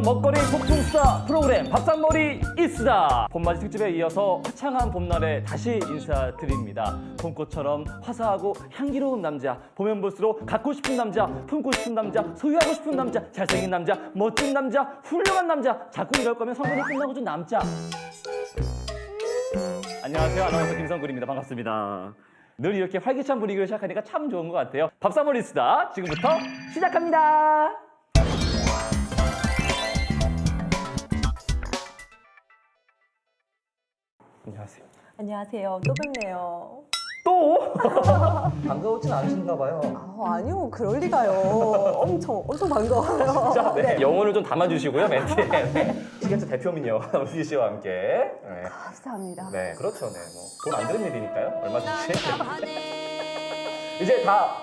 먹거리 폭풍수다 프로그램 밥상머리 이수다. 봄맞이 특집에 이어서 화창한 봄날에 다시 인사드립니다. 봄꽃처럼 화사하고 향기로운 남자, 보면 볼수록 갖고 싶은 남자, 품고 싶은 남자, 소유하고 싶은 남자, 잘생긴 남자, 멋진 남자, 훌륭한 남자. 자꾸 이럴 거면 성분이 끝나고 좀 남자. 안녕하세요, 아나운서 김성근입니다. 반갑습니다. 늘 이렇게 활기찬 분위기를 시작하니까 참 좋은 것 같아요. 밥상머리 이수다 지금부터 시작합니다. 안녕하세요. 안녕하세요. 또 뵙네요. 또? 반가우진 않으신가 봐요. 아니요, 그럴 리가요. 엄청 반가워요. 자, 네. 영혼을 좀 담아주시고요, 멘트에. 네. 시계차 대표민요, 우리 씨와 함께. 네. 감사합니다. 네, 그렇죠. 네, 뭐 돈 안 드는 일이니까요. 얼마든지. 이제 다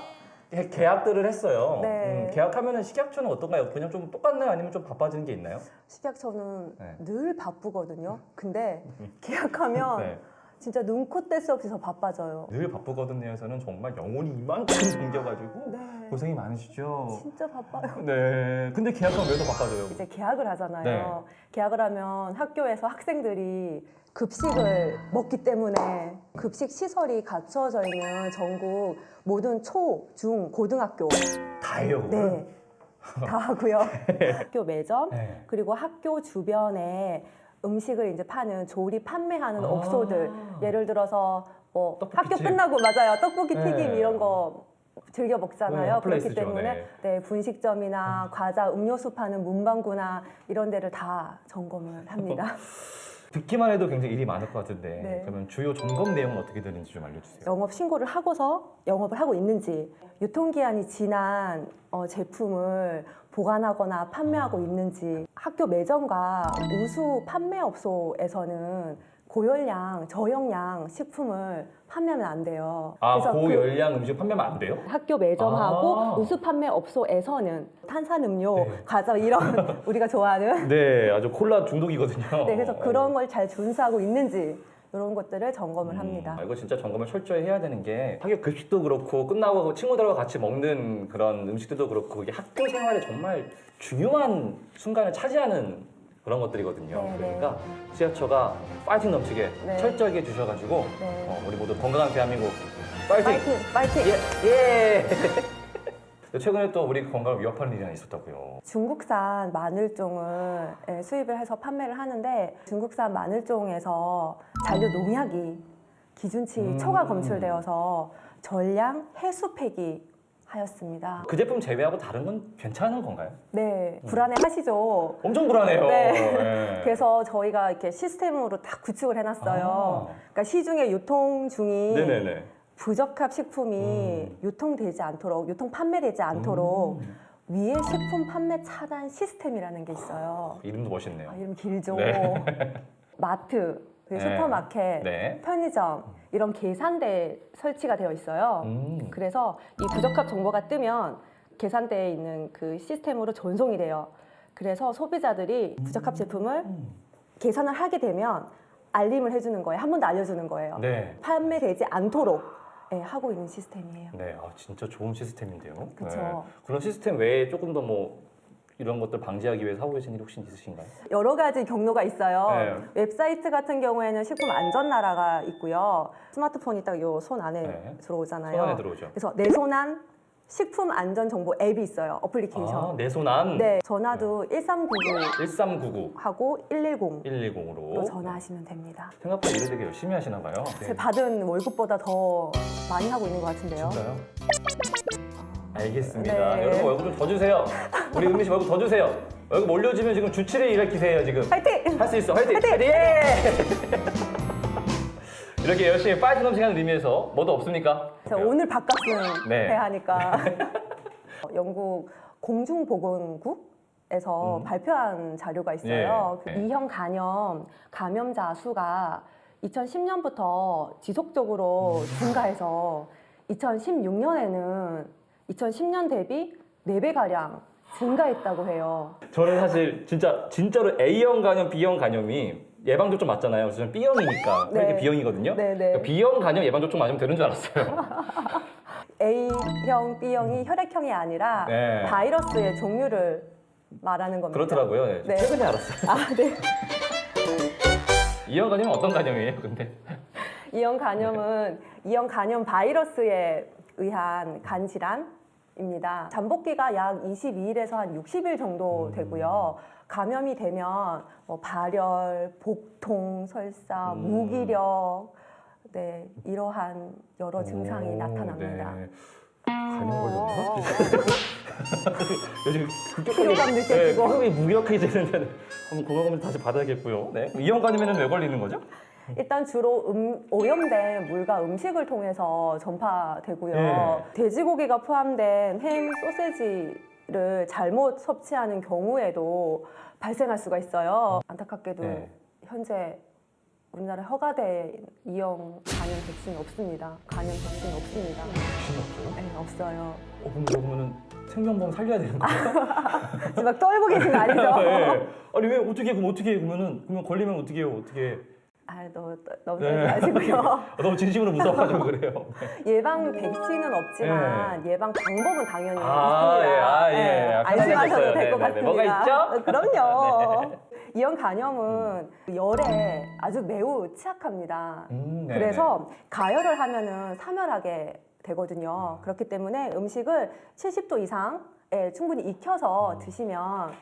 계약들을 했어요. 네. 계약하면은 식약처는 어떤가요? 그냥 좀 똑같나요? 아니면 좀 바빠지는 게 있나요? 식약처는 네. 늘 바쁘거든요. 근데 계약하면 네. 진짜 눈코 뗄 수 없이 더 바빠져요. 늘 바쁘거든요에서는 정말 영혼이 이만큼 생겨가지고 네. 고생이 많으시죠. 진짜 바빠요. 네. 근데 계약하면 왜 더 바빠져요? 이제 계약을 하잖아요. 네. 계약을 하면 학교에서 학생들이 급식을 먹기 때문에 급식 시설이 갖춰져 있는 전국 모든 초, 중, 고등학교 다 해요, 그걸? 네. 다 하고요. 학교 매점 네. 그리고 학교 주변에 음식을 이제 파는 조리 판매하는 업소들, 예를 들어서 뭐 학교 떡볶이집. 끝나고 맞아요, 떡볶이 네. 튀김 이런 거 즐겨 먹잖아요. 네, 그렇기 핫플레이스죠, 때문에 네. 네, 분식점이나 과자, 음료수 파는 문방구나 이런 데를 다 점검을 합니다. 듣기만 해도 굉장히 일이 많을 것 같은데 네. 그러면 주요 점검 내용은 어떻게 되는지 좀 알려주세요. 영업 신고를 하고서 영업을 하고 있는지, 유통기한이 지난 제품을 보관하거나 판매하고 있는지, 학교 매점과 우수 판매업소에서는 고열량, 저용량 식품을 판매하면 안 돼요. 그래서 고열량 음식 판매하면 안 돼요? 학교 매점하고 아. 우수 판매업소에서는 탄산음료, 네. 과자 이런 우리가 좋아하는 네, 아주 콜라 중독이거든요. 네, 그래서 그런 걸 잘 준수하고 있는지 이런 것들을 점검을 합니다. 이거 진짜 점검을 철저히 해야 되는 게 학교 급식도 그렇고 끝나고 친구들하고 같이 먹는 그런 음식들도 그렇고 이게 학교 생활에 정말 중요한 순간을 차지하는 그런 것들이거든요. 네, 그러니까 지하철가 파이팅 넘치게 네. 철저하게 해주셔가지고 네. 우리 모두 건강한 대한민국 파이팅! 파이팅! 예! 최근에 또 우리 건강을 위협하는 일이 하나 있었다고요. 중국산 마늘종을 수입을 해서 판매를 하는데, 중국산 마늘종에서 잔류 농약이 기준치 초과 검출되어서 전량 해수 폐기하였습니다. 그 제품 제외하고 다른 건 괜찮은 건가요? 네, 불안해하시죠? 엄청 불안해요. 네. 네. 그래서 저희가 이렇게 시스템으로 다 구축을 해놨어요. 그러니까 시중에 유통 중인 네네네. 부적합 식품이 유통되지 않도록, 유통 판매되지 않도록 위에 식품 판매 차단 시스템이라는 게 있어요. 이름도 멋있네요. 아, 이름 길죠. 네. 마트, 그리고 네. 슈퍼마켓, 네. 편의점 이런 계산대에 설치가 되어 있어요. 그래서 이 부적합 정보가 뜨면 계산대에 있는 그 시스템으로 전송이 돼요. 그래서 소비자들이 부적합 제품을 계산을 하게 되면 알림을 해주는 거예요. 한 번 더 알려주는 거예요. 네. 판매되지 않도록 하고 있는 시스템이에요. 네, 진짜 좋은 시스템인데요. 그쵸. 네. 그런 시스템 외에 조금 더 뭐 이런 것들 방지하기 위해서 하고 계신 일 혹시 있으신가요? 여러 가지 경로가 있어요. 네. 웹사이트 같은 경우에는 식품 안전 나라가 있고요. 스마트폰이 딱 요 손 안에 네. 들어오잖아요. 손 안에 들어오죠. 그래서 내 손안 식품 안전 정보 앱이 있어요. 어플리케이션. 내 손안 네, 전화도 1399 1399 하고 110로 110으로 전화하시면 됩니다. 생각보다 일을 되게 열심히 하시나 봐요. 네. 제 받은 월급보다 더 많이 하고 있는 것 같은데요. 진짜요? 알겠습니다. 네. 여러분 월급 좀 더 주세요. 우리 은미 씨 월급 더 주세요. 월급 올려주면 지금 주 7회 일할 기세예요 지금. 파이팅! 할 수 있어. 화이팅! 화이팅! 화이팅! 예! 이렇게 열심히 파이팅 넘치는 의미에서 뭐도 없습니까? 제가 오늘 밥값은 네. 해야 하니까. 영국 공중보건국에서 발표한 자료가 있어요. 예. 그 B형 감염자 수가 2010년부터 지속적으로 증가해서 2016년에는 2010년 대비 4배가량 증가했다고 해요. 저는 사실 진짜로 A형 간염, B형 간염이 예방접종 맞잖아요. 그래서 저는 B형이니까 네. 이렇게 B형이거든요. 네, 네. 그러니까 B형 간염 예방접종 맞으면 되는 줄 알았어요. A형, B형이 혈액형이 아니라 네. 바이러스의 종류를 말하는 겁니다. 그렇더라고요. 네. 네. 최근에 알았어요. 아, 네. 이형 간염은 어떤 간염이에요, 근데? 이형 간염은 이형 간염 바이러스에 의한 간 질환입니다. 잠복기가 약 22일에서 한 60일 정도 되고요. 감염이 되면 뭐 발열, 복통, 설사, 무기력, 네, 이러한 여러 증상이 나타납니다. 네. 간염 걸렸나? 요즘 피로감 느껴지고. 피로감이 무기력해지는데 한번 건강검진 다시 받아야겠고요. 네. 이형 간염에는 왜 걸리는 거죠? 일단 주로 오염된 물과 음식을 통해서 전파되고요. 네. 돼지고기가 포함된 햄, 소세지를 잘못 섭취하는 경우에도 발생할 수가 있어요. 안타깝게도 네. 현재 우리나라에 허가된 이형 간염 백신이 없습니다. 간염 백신이 없습니다. 백신 없어요? 네, 없어요. 그럼 그러면은 생명보험 살려야 되는 거예요? 지금 막 떨고 계신 거 아니죠? 네. 아니 왜 어떻게 그럼 어떻게 그러면은 그러면 걸리면 어떻게 해요? 어떻게? 아, 너무 떨지 네. 마시고요. 너무 진심으로 무서워가지고 그래요. 예방 백신은 없지만 예방 방법은 당연히 아, 있습니다. 예. 안심하셔도 될 것 네네네. 같습니다. 뭐가 있죠? 그럼요. 이형 간염은 열에 아주 매우 취약합니다. 네네. 그래서 가열을 하면은 사멸하게 되거든요. 그렇기 때문에 음식을 70도 이상에 충분히 익혀서 드시면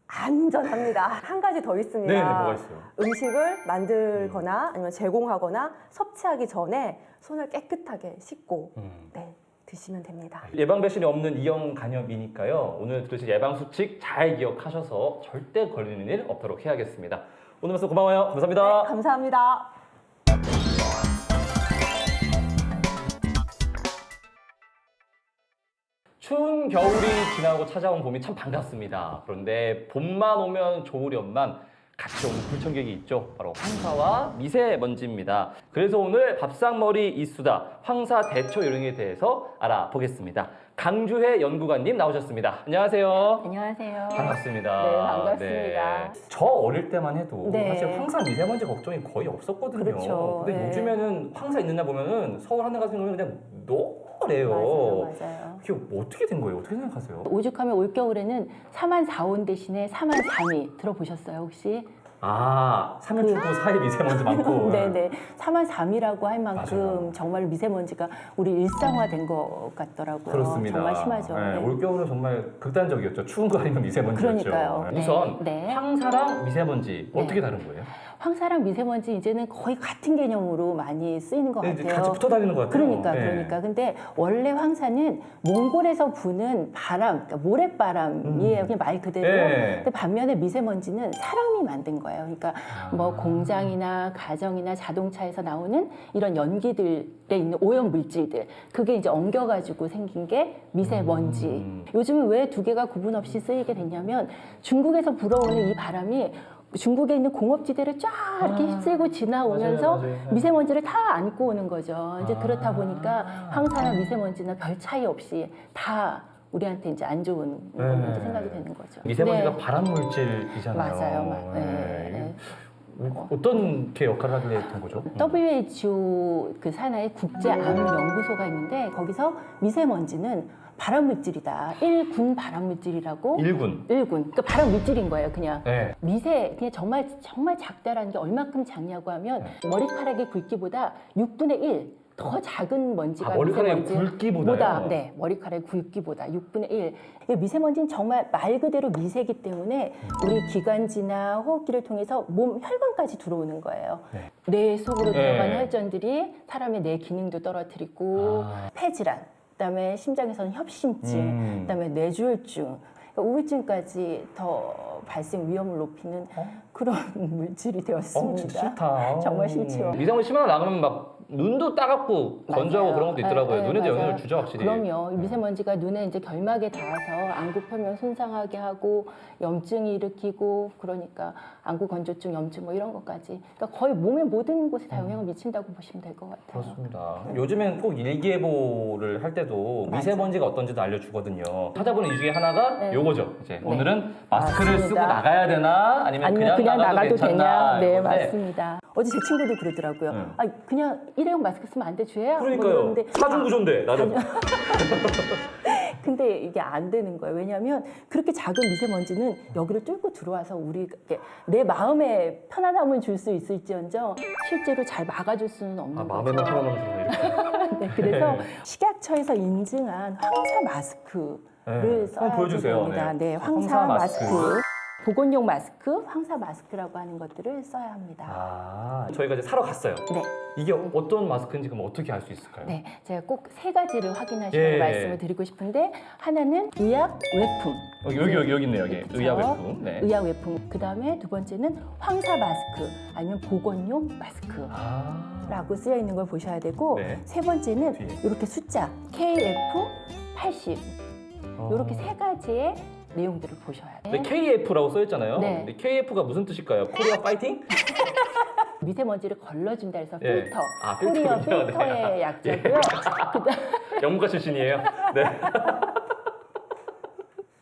안전합니다. 한 가지 더 있습니다. 네, 뭐가 있어요? 음식을 만들거나 아니면 제공하거나 섭취하기 전에 손을 깨끗하게 씻고 네, 드시면 됩니다. 예방 백신이 없는 이형 간염이니까요. 오늘 들으신 예방 수칙 잘 기억하셔서 절대 걸리는 일 없도록 해야겠습니다. 오늘 말씀 고마워요. 감사합니다. 네, 감사합니다. 추운 겨울이 지나고 찾아온 봄이 참 반갑습니다. 그런데 봄만 오면 좋으련만 같이 오는 불청객이 있죠. 바로 황사와 미세먼지입니다. 그래서 오늘 밥상머리 이수다 황사 대처 요령에 대해서 알아보겠습니다. 강주혜 연구관님 나오셨습니다. 안녕하세요. 안녕하세요. 반갑습니다. 네, 반갑습니다. 저 어릴 때만 해도 네. 사실 황사 미세먼지 걱정이 거의 없었거든요. 그렇죠. 근데 네. 요즘에는 황사 있는 날 보면은 서울 하늘 같은 경우는 그냥 노래요. 맞아요. 그게 뭐 어떻게 된 거예요? 어떻게 생각하세요? 오죽하면 올겨울에는 4만 4온 대신에 4만 3이 들어보셨어요, 혹시? 아, 3일 출고 4일 미세먼지 많고. 네네. 4만 3이라고 할 만큼 맞아요. 정말 미세먼지가 우리 일상화된 것 같더라고요. 그렇습니다. 정말 심하죠. 네, 네. 올겨울은 정말 극단적이었죠. 추운 거 아니면 미세먼지였죠. 그러니까요. 네. 우선 네. 황사랑 미세먼지 네. 어떻게 다른 거예요? 황사랑 미세먼지 이제는 거의 같은 개념으로 많이 쓰이는 것 네, 이제 같아요. 같이 붙어 다니는 것 같아요. 그러니까. 근데 원래 황사는 몽골에서 부는 바람, 그러니까 모래바람이에요. 그냥 말 그대로. 네. 근데 반면에 미세먼지는 사람이 만든 거예요. 그러니까 뭐 공장이나 가정이나 자동차에서 나오는 이런 연기들에 있는 오염 물질들. 그게 이제 엉겨가지고 생긴 게 미세먼지. 요즘은 왜 두 개가 구분 없이 쓰이게 됐냐면 중국에서 불어오는 이 바람이 중국에 있는 공업지대를 쫙 이렇게 휩쓸고 지나오면서 맞아요. 미세먼지를 다 안고 오는 거죠. 이제 그렇다 보니까 황사나 미세먼지나 별 차이 없이 다 우리한테 이제 안 좋은 걸로 이제 생각이 되는 거죠. 미세먼지가 네. 발암 물질이잖아요. 맞아요. 네. 어떤 게 역할을 하게 된 거죠? WHO 그 산하의 국제암연구소가 있는데 거기서 미세먼지는 발암물질이다. 1군 발암물질이라고. 1군. 그러니까 발암물질인 거예요, 그냥. 네. 그냥 정말 작다라는 게 얼마큼 작냐고 하면 머리카락의 굵기보다 6분의 1 더 작은 먼지가 머리카락의 미세먼지 굵기보다요? 네, 머리카락의 굵기보다 6분의 1. 이 미세먼지는 정말 말 그대로 미세기 때문에 우리 기관지나 호흡기를 통해서 몸 혈관까지 들어오는 거예요. 네. 뇌 속으로 네. 들어가는 혈전들이 사람의 뇌 기능도 떨어뜨리고 폐질환, 그다음에 심장에서는 협심증, 그다음에 뇌졸중, 그러니까 우울증까지 더 발생 위험을 높이는 그런 물질이 되었습니다. 진짜 싫다. 정말 싫죠. 미세먼지 심하게 나가면 막 눈도 따갑고 건조하고 맞아요. 그런 것도 있더라고요. 네, 눈에도 맞아요. 영향을 주죠, 확실히. 그럼요. 이 미세먼지가 눈에 이제 결막에 닿아서 안구 표면 손상하게 하고 염증이 일으키고 그러니까 안구 건조증, 염증 뭐 이런 것까지. 그러니까 거의 몸의 모든 곳에 다 영향을 미친다고 보시면 될 것 같아요. 그렇습니다. 요즘엔 꼭 일기예보를 할 때도 미세먼지가 어떤지도 알려주거든요. 찾아보는 이유 중에 하나가 네. 요거죠. 이제 네. 오늘은 마스크를 맞습니다. 쓰고 나가야 되나 아니면 그냥 나가도 괜찮나. 되냐? 네, 이건데 맞습니다. 어제 제 친구도 그러더라고요. 아, 그냥 일회용 마스크 쓰면 안 돼, 주혜야? 뭐 그러니까요. 이러는데 사중구조인데 나도. 근데 이게 안 되는 거예요. 왜냐하면 그렇게 작은 미세먼지는 여기를 뚫고 들어와서 우리에게 내 마음에 편안함을 줄 수 있을지언정 실제로 잘 막아줄 수는 없는 거죠. 마음에만 편안함을 주는 이렇게. 네, 그래서 식약처에서 인증한 황사 마스크를 네, 써야 한번 보여주세요. 됩니다. 네. 네, 황사 황사 마스크. 마스크. 보건용 마스크, 황사 마스크라고 하는 것들을 써야 합니다. 저희가 이제 사러 갔어요. 네. 이게 어떤 마스크인지 그럼 어떻게 알 수 있을까요? 네, 제가 꼭 세 가지를 확인하시라고 예. 말씀을 드리고 싶은데 하나는 의약 외품. 여기 있네요. 여기 그렇죠? 의약 외품. 네. 의약 외품. 그 다음에 두 번째는 황사 마스크 아니면 보건용 마스크. 라고 쓰여 있는 걸 보셔야 되고 네. 세 번째는 뒤에. 이렇게 숫자 KF80 이렇게 세 가지의 내용들을 보셔야 돼요. 네, KF라고 써있잖아요. 네. 근데 KF가 무슨 뜻일까요? 코리아 파이팅? 미세먼지를 걸러준다 해서 예. 필터, 아, 코리아 필터군요. 필터의 네. 약자고요. 그다음 영문과 출신이에요. 네.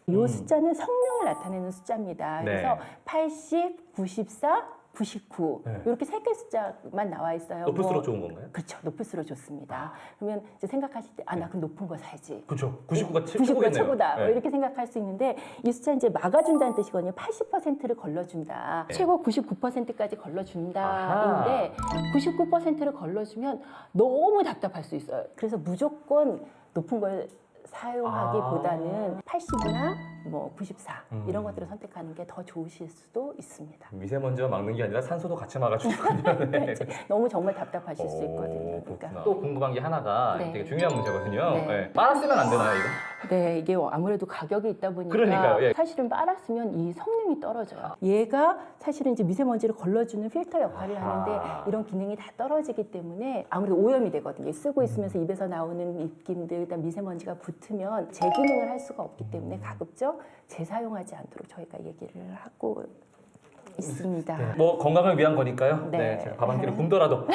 이 숫자는 성능을 나타내는 숫자입니다. 네. 그래서 80, 94, 99 네. 이렇게 세 개 숫자만 나와 있어요. 높을수록 좋은 건가요? 그렇죠. 높을수록 좋습니다. 그러면 이제 생각하실 때 나 그럼 높은 거 사야지. 그렇죠. 99가 99가 최고겠네요. 최고다. 네. 뭐 이렇게 생각할 수 있는데 이 숫자 이제 막아준다는 뜻이거든요. 80%를 걸러준다. 네. 최고 99%까지 걸러준다인데 99%를 걸러주면 너무 답답할 수 있어요. 그래서 무조건 높은 걸 사용하기보다는 80이나 뭐 94 이런 것들을 선택하는 게 더 좋으실 수도 있습니다. 미세먼지만 막는 게 아니라 산소도 같이 막아주거든요. 네. 너무 정말 답답하실 수 있거든요. 그렇구나. 또 궁금한 게 하나가 네. 되게 중요한 문제거든요. 네. 네. 빨았으면 안 되나요, 이거? 네, 이게 아무래도 가격이 있다 보니까 그러니까요, 예. 사실은 빨았으면 이 성능이 떨어져요. 얘가 사실은 이제 미세먼지를 걸러주는 필터 역할을 하는데 이런 기능이 다 떨어지기 때문에 아무래도 오염이 되거든요. 쓰고 있으면서 입에서 나오는 입김들, 일단 미세먼지가 붙으면 재기능을 할 수가 없기 때문에 가급적 재사용하지 않도록 저희가 얘기를 하고 있습니다. 네. 뭐 건강을 위한 거니까요. 네, 네. 제가 밥 한 끼를 굶더라도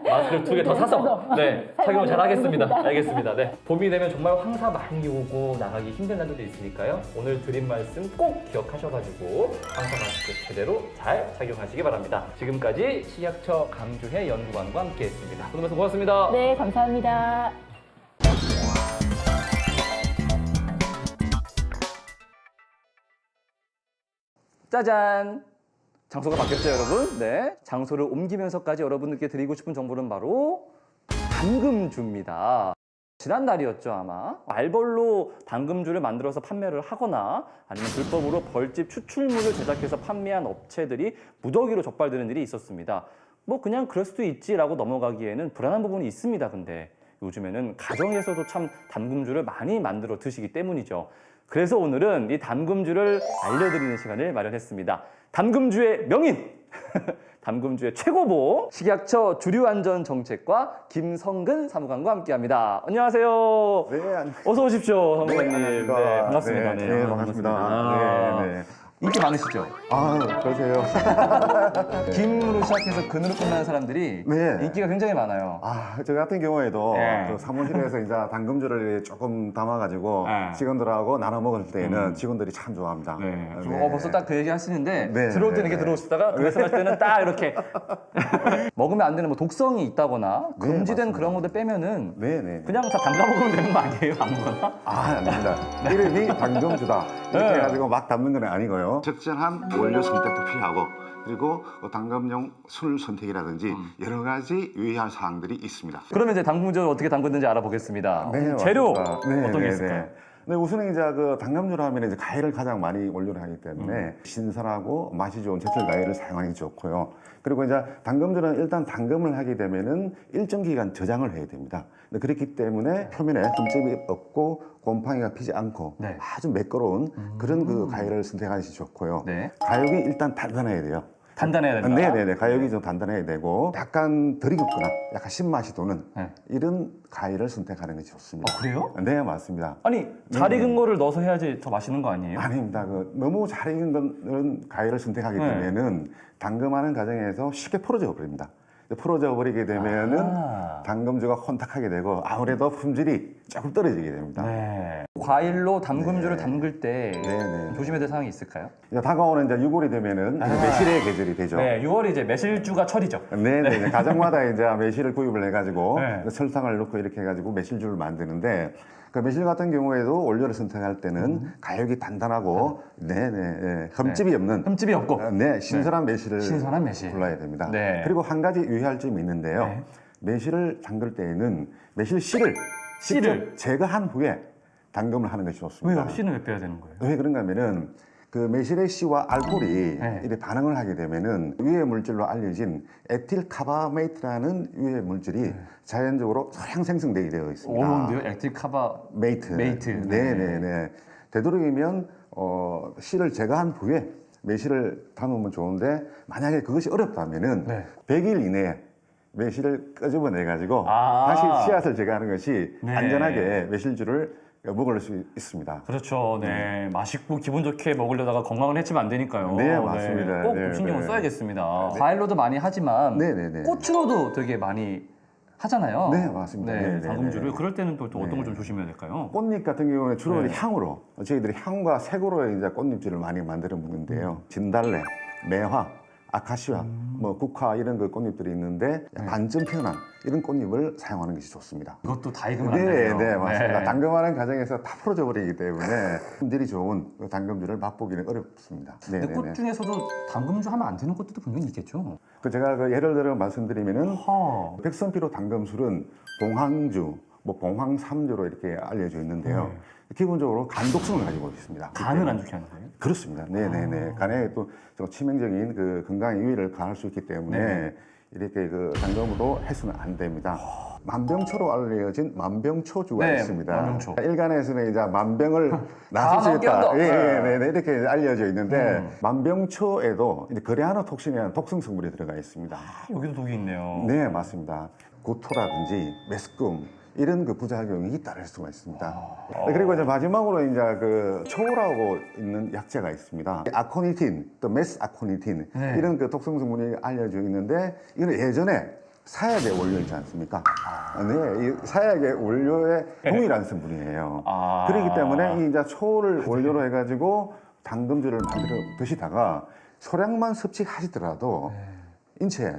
마스크를 2개 더 사서 네, 착용을 잘 하겠습니다. 알겠습니다. 네. 봄이 되면 정말 황사 많이 오고 나가기 힘든 날들도 있으니까요. 오늘 드린 말씀 꼭 기억하셔가지고 황사 마스크 제대로 잘 착용하시기 바랍니다. 지금까지 식약처 강주혜 연구관과 함께했습니다. 오늘 말씀 고맙습니다. 네, 감사합니다. 짜잔! 장소가 바뀌었죠, 여러분? 네. 장소를 옮기면서까지 여러분들께 드리고 싶은 정보는 바로 담금주입니다. 지난달이었죠, 아마. 말벌로 담금주를 만들어서 판매를 하거나 아니면 불법으로 벌집 추출물을 제작해서 판매한 업체들이 무더기로 적발되는 일이 있었습니다. 뭐 그냥 그럴 수도 있지라고 넘어가기에는 불안한 부분이 있습니다, 근데. 요즘에는 가정에서도 참 담금주를 많이 만들어 드시기 때문이죠. 그래서 오늘은 이 담금주를 알려드리는 시간을 마련했습니다. 담금주의 명인! 담금주의 최고봉 식약처 주류안전정책과 김성근 사무관과 함께합니다. 안녕하세요. 네, 어서 오십시오, 사무관님. 안녕하십니까. 네, 반갑습니다. 네, 반갑습니다. 네, 네. 인기 많으시죠? 아, 그러세요. 김으로 시작해서 근으로 끝나는 사람들이 네. 인기가 굉장히 많아요. 아, 저 같은 경우에도 네. 그 사무실에서 이제 담금주를 조금 담아가지고 네. 직원들하고 나눠 먹을 때는 직원들이 참 좋아합니다. 네. 네. 벌써 딱 그 얘기 하시는데 네, 들어올 때는 네, 이렇게 네. 들어오시다가 그 말씀하실 때는 딱 이렇게 먹으면 안 되는 뭐 독성이 있다거나 네, 금지된 맞습니다. 그런 것들 빼면은 네, 네. 그냥 다 담가 먹으면 되는 거 아니에요? 아무거나? 아, 아닙니다. 이름이 담금주다. 이렇게 네. 해가지고 막 담는 건 아니고요. 적절한 원료 선택도 필요하고 그리고 담금용 술 선택이라든지 여러 가지 유의할 사항들이 있습니다. 그러면 이제 담금주를 어떻게 담그는지 알아보겠습니다. 재료 맞습니다. 네, 어떤 게 네, 있을까요? 네. 네, 우선은 이제 그 담금주로 하면 이제 과일을 가장 많이 원료를 하기 때문에 신선하고 맛이 좋은 제철 과일을 사용하기 좋고요. 그리고 이제 담금주는 일단 담금을 하게 되면은 일정 기간 저장을 해야 됩니다. 근데 그렇기 때문에 표면에 흠집이 없고 곰팡이가 피지 않고 네. 아주 매끄러운 그런 그 과일을 선택하시 좋고요. 네. 가육이 일단 단단해야 돼요. 단단해야 된다. 네네네. 가육이 좀 단단해야 되고 약간 덜 익었거나 약간 신맛이 도는 네. 이런 과일을 선택하는 것이 좋습니다. 그래요? 네, 맞습니다. 아니 잘 익은 거를 넣어서 해야지 더 맛있는 거 아니에요? 아닙니다. 너무 잘 익은 그런 과일을 선택하게 네. 되면은 담금하는 과정에서 쉽게 풀어져 버립니다. 풀어져 버리게 되면은 아. 담금주가 혼탁하게 되고 아무래도 품질이 조금 떨어지게 됩니다. 네. 과일로 담금주를 네. 담글 때 네. 조심해야 될 사항이 있을까요? 이제 다가오는 이제 6월이 되면은 이제 매실의 계절이 되죠. 네, 6월이 이제 매실주가 철이죠. 네네. 가정마다 이제 매실을 구입을 해가지고 네. 설탕을 넣고 이렇게 해가지고 매실주를 만드는데 그 매실 같은 경우에도 원료를 선택할 때는 가육이 단단하고 네네 흠집이 없는 흠집이 없고 네 신선한 매실을 신선한 매실. 골라야 됩니다. 네. 그리고 한 가지 유의할 점이 있는데요. 네. 매실을 담글 때에는 매실 씨를 씨를? 직접 제거한 후에 담금을 하는 것이 좋습니다. 왜요? 씨는 왜 빼야 되는 거예요? 왜 그런가 하면은 그 매실의 씨와 알코올이 네. 이렇게 반응을 하게 되면은 유해 물질로 알려진 에틸 카바메이트라는 유해 물질이 자연적으로 소량 생성되게 되어 있습니다. 오는데요? 액틸 카바 메이트. 메이트. 네네네. 되도록이면 씨를 제거한 후에 매실을 담으면 좋은데 만약에 그것이 어렵다면은 네. 100일 이내에 매실을 끄집어내 가지고 아. 다시 씨앗을 제거하는 것이 네. 안전하게 매실주를 먹을 수 있습니다. 그렇죠. 네. 맛있고 기분 좋게 먹으려다가 건강을 해치면 안 되니까요. 네, 맞습니다. 꼭 네, 신경을 네. 써야겠습니다. 과일로도 많이 하지만 네네네. 꽃으로도 되게 많이 하잖아요. 네, 맞습니다. 네, 네, 네, 담금주를. 네. 그럴 때는 또 어떤 걸 좀 조심해야 될까요? 꽃잎 같은 경우는 주로 네. 향으로 저희들이 향과 색으로 이제 꽃잎질을 많이 만들어 먹는데요. 진달래, 매화, 아카시아, 뭐 국화 이런 그 꽃잎들이 있는데 반쯤 피어난 이런 꽃잎을 사용하는 것이 좋습니다. 이것도 다 익으면 안 네, 돼요. 네, 맞습니다. 네. 담금하는 과정에서 다 풀어져 버리기 때문에 품질이 좋은 그 담금주를 맛보기는 어렵습니다. 네, 근데 꽃 중에서도 담금주 하면 안 되는 꽃들도 분명히 있겠죠. 그 제가 그 예를 들어 말씀드리면은 하. 백선피로 담금술은 봉황주, 뭐 봉황삼주로 이렇게 알려져 있는데요. 기본적으로 간독성을 가지고 있습니다. 간을 안 좋게 하는 거예요? 그렇습니다. 네네네. 간에 또 치명적인 그 건강에 유해를 가할 수 있기 때문에 네. 이렇게 그 담금으로 해서는 안 됩니다. 만병초로 알려진 만병초주가 네, 있습니다. 만병초. 일간에서는 이제 만병을 다 나설 수 있다. 만병도. 네, 이렇게 알려져 있는데 만병초에도 이제 거래하는 톡신이라는 독성 성분이 들어가 있습니다. 여기도 독이 있네요. 네, 맞습니다. 구토라든지 메스금 이런 그 부작용이 따를 수가 있습니다. 그리고 이제 마지막으로 이제 그 초라고 있는 약재가 있습니다. 아코니틴, 또 메스 아코니틴 네. 이런 그 독성 성분이 알려져 있는데 이건 예전에 사약의 원료 있지 않습니까? 네, 이 사약의 원료의 동일한 성분이에요. 아. 그렇기 때문에 이 이제 초를 원료로 해가지고 담금주를 만들어 드시다가 소량만 섭취하시더라도 인체에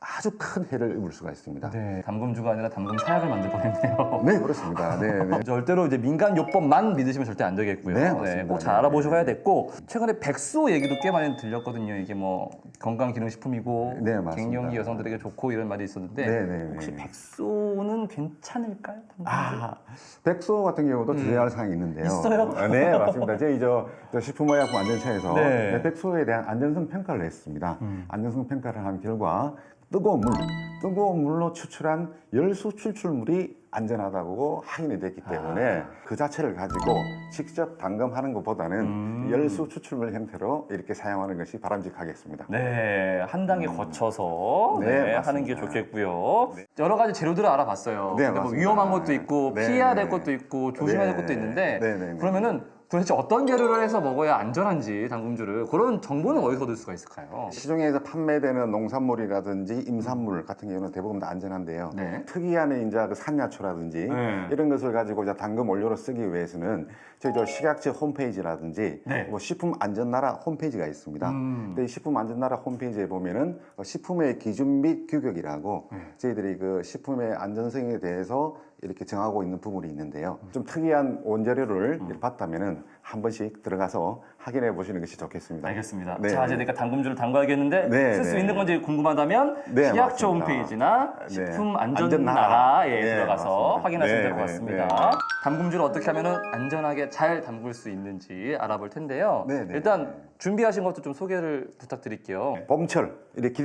아주 큰 해를 입을 수가 있습니다. 네, 담금주가 아니라 담금 사약을 만들 뻔했네요. 네, 그렇습니다. 네, 네. 절대로 이제 민간 요법만 믿으시면 절대 안 되겠고요. 네, 맞습니다. 꼭 잘 알아보셔야 됐고 최근에 백소 얘기도 꽤 많이 들렸거든요. 이게 뭐 건강기능식품이고 네, 맞습니다. 갱년기 여성들에게 좋고 이런 말이 있었는데 네, 네, 혹시 네. 백소는 괜찮을까요? 담금주? 백소 같은 경우도 주의할 사항이 있는데요. 있어요? 네, 맞습니다. 저희 저 식품의약품안전처에서 네. 백소에 대한 안전성 평가를 했습니다. 안전성 평가를 한 결과 뜨거운 물로 추출한 열수 추출물이 안전하다고 확인이 됐기 때문에 그 자체를 가지고 직접 담금하는 것보다는 열수 추출물 형태로 이렇게 사용하는 것이 바람직하겠습니다. 네, 한 단계 거쳐서 네, 네, 하는 맞습니다. 게 좋겠고요. 여러 가지 재료들을 알아봤어요. 네, 근데 뭐 맞습니다. 위험한 것도 있고 네, 피해야 될 네. 것도 있고 조심해야 될 네. 것도 있는데 네, 네, 네. 그러면은 도대체 어떤 재료를 해서 먹어야 안전한지 담금주를 그런 정보는 어디서 얻을 수가 있을까요? 시중에서 판매되는 농산물이라든지 임산물 같은 경우는 대부분 다 안전한데요. 네. 특이한 이제 그 산야초라든지 네. 이런 것을 가지고 이제 담금 원료로 쓰기 위해서는 저희 저 식약처 홈페이지라든지 네. 뭐 식품안전나라 홈페이지가 있습니다. 근데 이 식품안전나라 홈페이지에 보면은 식품의 기준 및 규격이라고 저희들이 그 식품의 안전성에 대해서 이렇게 정하고 있는 부분이 있는데요. 좀 특이한 원재료를 이렇게 봤다면은 한 번씩 들어가서 확인해 보시는 것이 좋겠습니다. 알겠습니다. 네. 자, 이제 내가 담금주를 담가야겠는데 네, 쓸 수 네. 있는 건지 궁금하다면 네, 식약처 맞습니다. 홈페이지나 네. 식품안전나라에 네, 들어가서 맞습니다. 확인하시면 될 것 네, 같습니다. 네. 담금주를 어떻게 하면 안전하게 잘 담글 수 있는지 알아볼 텐데요. 네, 네. 일단 준비하신 것도 좀 소개를 부탁드릴게요. 봄철 이렇게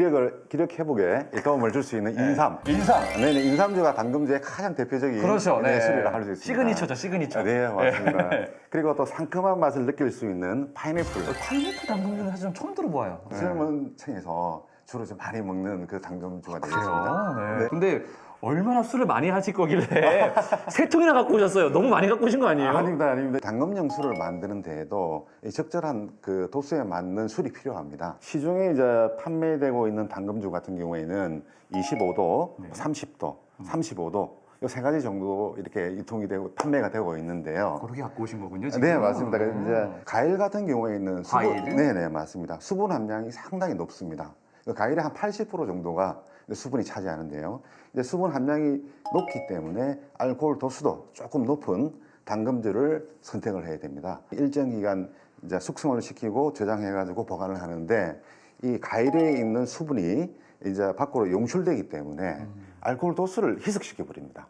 기력 회복에 도움을 줄 수 있는 인삼. 인삼. 네, 인삼주가 담금주의 가장 대표적인 그렇죠. 네. 술이라 할 수 있습니다. 시그니처죠, 시그니처. 네, 맞습니다. 그리고 또 상큼한 맛을 느낄 수 있는 파인애플. 파인애플 담금주는 사실 좀 처음 들어봐요. 젊은 층에서 주로 좀 많이 먹는 그 담금주가 되겠습니다. 그래요? 네. 근데 얼마나 술을 많이 하실 거길래 세 통이나 갖고 오셨어요. 너무 많이 갖고 오신 거 아니에요? 아닙니다. 담금용 술을 만드는 데에도 이 적절한 그 도수에 맞는 술이 필요합니다. 시중에 이제 판매되고 있는 담금주 같은 경우에는 25도, 30도, 35도 이 세 가지 정도 이렇게 유통이 되고 판매가 되고 있는데요. 그렇게 갖고 오신 거군요, 지금. 네, 맞습니다. 그래서 이제 과일 같은 경우에는 과일? 네네, 맞습니다. 수분 함량이 상당히 높습니다. 과일의 한 80% 정도가 수분이 차지하는데요. 이제 수분 함량이 높기 때문에 알코올 도수도 조금 높은 당금주를 선택을 해야 됩니다. 일정 기간 이제 숙성을 시키고 저장해가지고 보관을 하는데 이 과일에 있는 수분이 이제 밖으로 용출되기 때문에 알코올 도수를 희석시켜 버립니다.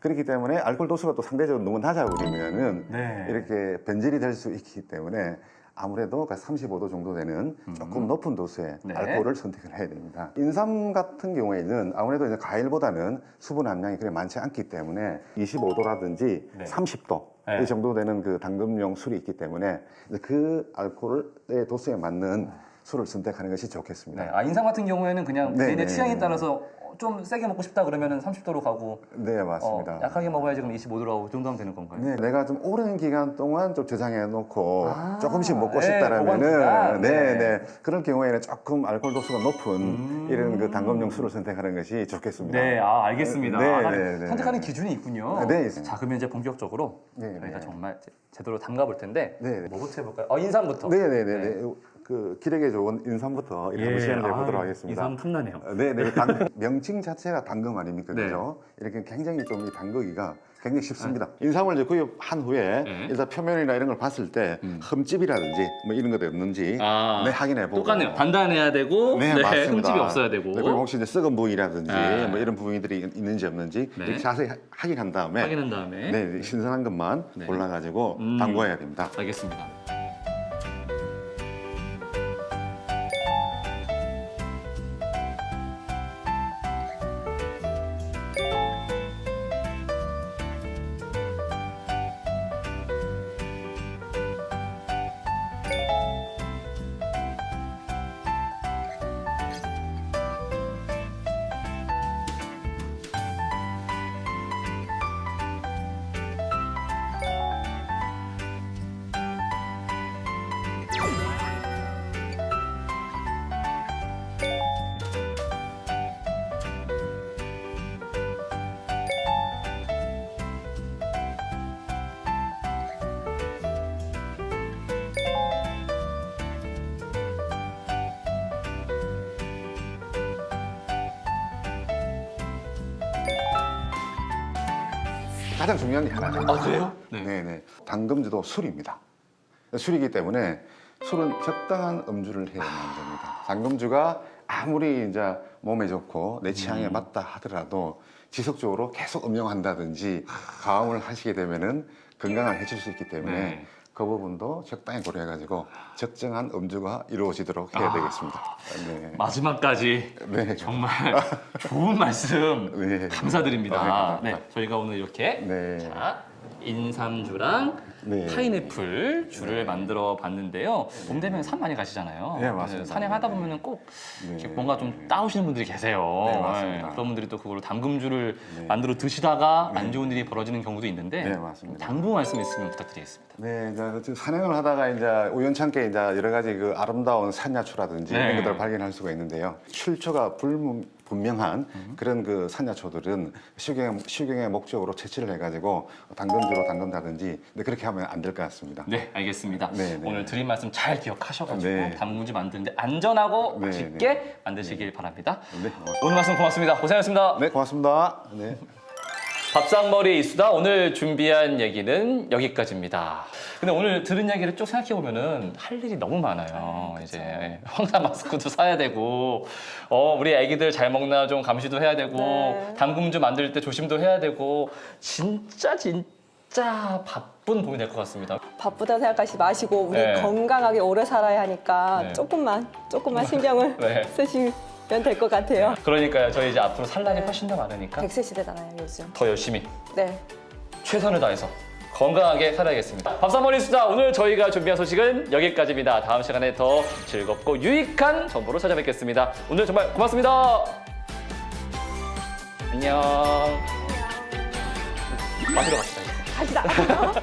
그렇기 때문에 알코올 도수가 또 상대적으로 너무 낮아 버리면은 네. 이렇게 변질이 될 수 있기 때문에 아무래도 35도 정도 되는 조금 높은 도수의 네. 알코올을 선택을 해야 됩니다. 인삼 같은 경우에는 아무래도 이제 과일보다는 수분 함량이 그렇게 많지 않기 때문에 25도라든지 네. 30도 네. 이 정도 되는 그 당금용 술이 있기 때문에 이제 그 알코올의 도수에 맞는 술을 선택하는 것이 좋겠습니다. 네. 아, 인삼 같은 경우에는 그냥 네, 개인의 네. 취향에 따라서 좀 세게 먹고 싶다 그러면은 30도로 가고 네, 맞습니다. 약하게 먹어야지 그럼 25도로 하고 그 정도 하면 되는 건가요? 네, 내가 좀 오랜 기간 동안 좀 저장해 놓고 아, 조금씩 먹고 네, 싶다라면은 보관기간. 네. 네, 그런 경우에는 조금 알코올 도수가 높은 이런 그 당금용 술을 선택하는 것이 좋겠습니다. 네, 아, 알겠습니다. 네, 아, 네, 네. 선택하는 기준이 있군요. 네. 자, 그러면 이제 본격적으로 네, 저희가 네. 정말 제대로 담가 볼 텐데 네, 네. 뭐부터 해볼까요? 인삼부터. 네, 네, 네, 네. 그 기력에 좋은 인삼부터 이렇게 한번 시연을 해보도록 하겠습니다. 인삼 탐나네요. 네, 네. 명칭 자체가 당금 아닙니까, 네. 그죠? 이렇게 굉장히 좀 이 담그기가 굉장히 쉽습니다. 인삼을 이제 구입한 후에 네. 일단 표면이나 이런 걸 봤을 때 흠집이라든지 뭐 이런 것도 없는지 아, 네, 확인해 보고. 똑같네요. 단단해야 되고 네, 맞습니다. 흠집이 없어야 되고. 네, 그리고 혹시 이제 썩은 부위라든지 네. 뭐 이런 부위들이 있는지 없는지 네. 이렇게 자세히 확인한 다음에 확인한 다음에 네, 신선한 것만 네. 골라가지고 담궈야 됩니다. 알겠습니다. 가장 중요한 게 하나가 아, 그래요? 네. 네. 당금주도 술입니다. 술이기 때문에 술은 적당한 음주를 해야만 됩니다. 당금주가 아무리 이제 몸에 좋고 내 취향에 맞다 하더라도 지속적으로 계속 음용한다든지 가음을 하시게 되면은 건강을 해칠 수 있기 때문에 네. 그 부분도 적당히 고려해가지고 적정한 음주가 이루어지도록 해야 되겠습니다. 네. 마지막까지 네. 정말 좋은 말씀 네. 감사드립니다. 네. 네, 저희가 오늘 이렇게 네. 자, 인삼주랑 네. 파인애플 주를 만들어 봤는데요. 봄 되면 산 많이 가시잖아요. 네, 맞습니다. 산행하다 보면은 꼭 네. 이렇게 뭔가 좀 따오시는 분들이 계세요. 네, 맞습니다. 그런 분들이 또 그걸로 담금주를 네. 만들어 드시다가 안 좋은 일이 벌어지는 경우도 있는데 네, 맞습니다. 당부 말씀 있으면 부탁드리겠습니다. 네, 이제 산행을 하다가 이제 우연찮게 이제 여러 가지 그 아름다운 산야초라든지 네. 이런 것들을 발견할 수가 있는데요. 출처가 분명한 그런 그 산야초들은 식용의 목적으로 채취를 해가지고 당근주로 담근다든지 근데 그렇게 하면 안 될 것 같습니다. 네, 알겠습니다. 네, 네. 오늘 드린 말씀 잘 기억하셔가지고 네. 담금주 만드는데 안전하고 네, 맛있게 만드시길 바랍니다. 네, 고맙습니다. 오늘 말씀 고맙습니다. 고생하셨습니다. 네, 고맙습니다. 네. 밥상머리 이수다 오늘 준비한 얘기는 여기까지입니다. 근데 오늘 들은 얘기를 쭉 생각해 보면은 할 일이 너무 많아요. 이제 황사 마스크도 사야 되고, 우리 아기들 잘 먹나 좀 감시도 해야 되고, 네. 담금주 만들 때 조심도 해야 되고, 진짜 바쁜 봄이 될 것 같습니다. 바쁘다 생각하지 마시고 우리 네. 건강하게 오래 살아야 하니까 네. 조금만 신경을 네. 쓰시면 될 것 같아요. 그러니까요. 저희 이제 앞으로 살 날이 훨씬 더 많으니까 100세 시대잖아요, 요즘. 더 열심히 네. 최선을 다해서 건강하게 살아야겠습니다. 밥상머리 수다 오늘 저희가 준비한 소식은 여기까지입니다. 다음 시간에 더 즐겁고 유익한 정보로 찾아뵙겠습니다. 오늘 정말 고맙습니다. 안녕. 마시러 갑시다. 갑시다.